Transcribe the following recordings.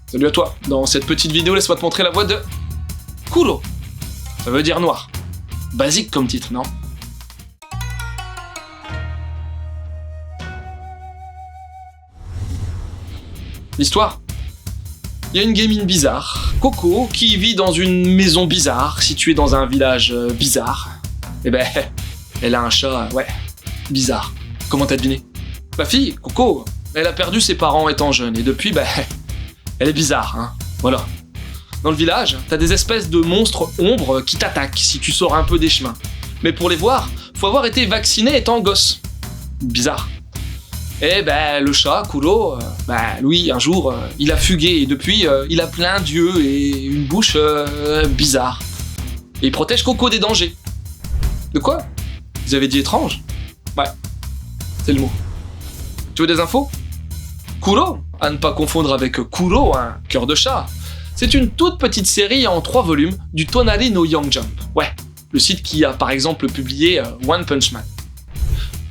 Salut à toi. Dans cette petite vidéo, laisse-moi te montrer la voix de Kuro. Ça veut dire noir. Basique comme titre, non? L'histoire? Il y a une gamine bizarre, Coco, qui vit dans une maison bizarre, située dans un village bizarre. Et ben, elle a un chat, ouais, bizarre. Comment t'as deviné? Ma fille, Coco, elle a perdu ses parents étant jeune, et depuis, ben, elle est bizarre, hein. Voilà. Dans le village, t'as des espèces de monstres ombres qui t'attaquent si tu sors un peu des chemins. Mais pour les voir, faut avoir été vacciné étant gosse. Bizarre. Et ben, le chat, Kuro, lui, un jour, il a fugué, et depuis, il a plein d'yeux et une bouche bizarre. Et il protège Coco des dangers. De quoi? Vous avez dit étrange? Ouais, c'est le mot. Tu veux des infos? Kuro, à ne pas confondre avec Kuro, un cœur de chat, c'est une toute petite série en 3 volumes du Tonari no Young Jump. Ouais, le site qui a par exemple publié One Punch Man.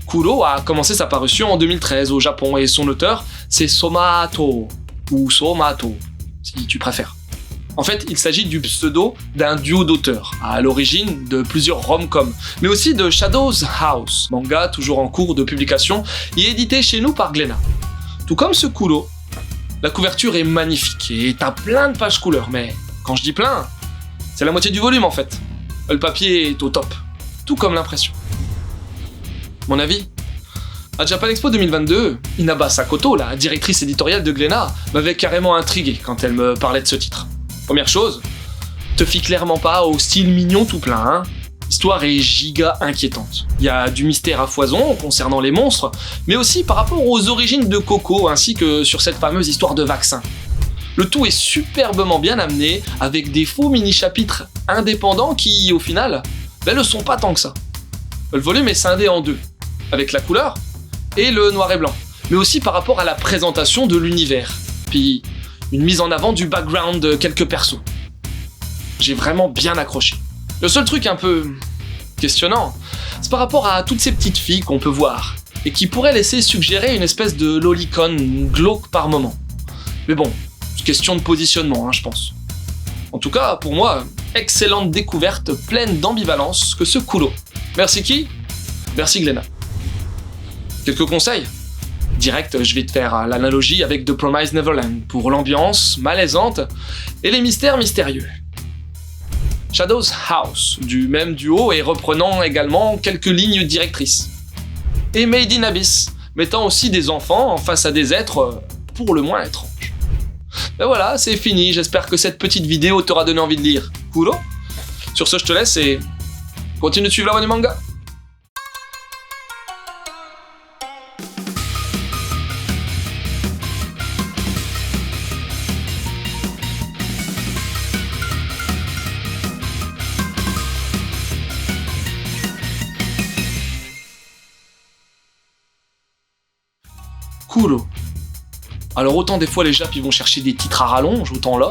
Kuro a commencé sa parution en 2013 au Japon et son auteur, c'est Somato, ou Somato, si tu préfères. En fait, il s'agit du pseudo d'un duo d'auteurs, à l'origine de plusieurs rom-coms, mais aussi de Shadow's House, manga toujours en cours de publication et édité chez nous par Glénat. Tout comme ce Kuro, la couverture est magnifique et t'as plein de pages couleurs, mais quand je dis plein, c'est la moitié du volume en fait. Le papier est au top, tout comme l'impression. Mon avis? À Japan Expo 2022, Inaba Sakoto, la directrice éditoriale de Glénat, m'avait carrément intrigué quand elle me parlait de ce titre. Première chose, te fie clairement pas au style mignon tout plein, hein. L'histoire est giga inquiétante. Il y a du mystère à foison concernant les monstres, mais aussi par rapport aux origines de Coco ainsi que sur cette fameuse histoire de vaccin. Le tout est superbement bien amené, avec des faux mini-chapitres indépendants qui, au final, le sont pas tant que ça. Le volume est scindé en 2, avec la couleur et le noir et blanc, mais aussi par rapport à la présentation de l'univers, puis une mise en avant du background de quelques persos. J'ai vraiment bien accroché. Le seul truc un peu questionnant, c'est par rapport à toutes ces petites filles qu'on peut voir, et qui pourraient laisser suggérer une espèce de lolicon glauque par moment. Mais bon, c'est question de positionnement, je pense. En tout cas, pour moi, excellente découverte pleine d'ambivalence que ce Kuro. Merci qui? Merci Glénat. Quelques conseils? Direct, je vais te faire l'analogie avec The Promised Neverland pour l'ambiance malaisante et les mystères mystérieux. Shadow's House, du même duo et reprenant également quelques lignes directrices. Et Made in Abyss, mettant aussi des enfants face à des êtres pour le moins étranges. Ben voilà, c'est fini, j'espère que cette petite vidéo t'aura donné envie de lire Kuro. Sur ce, je te laisse et continue de suivre la voie du manga. Kuro. Alors autant des fois les Japs ils vont chercher des titres à rallonge, autant là,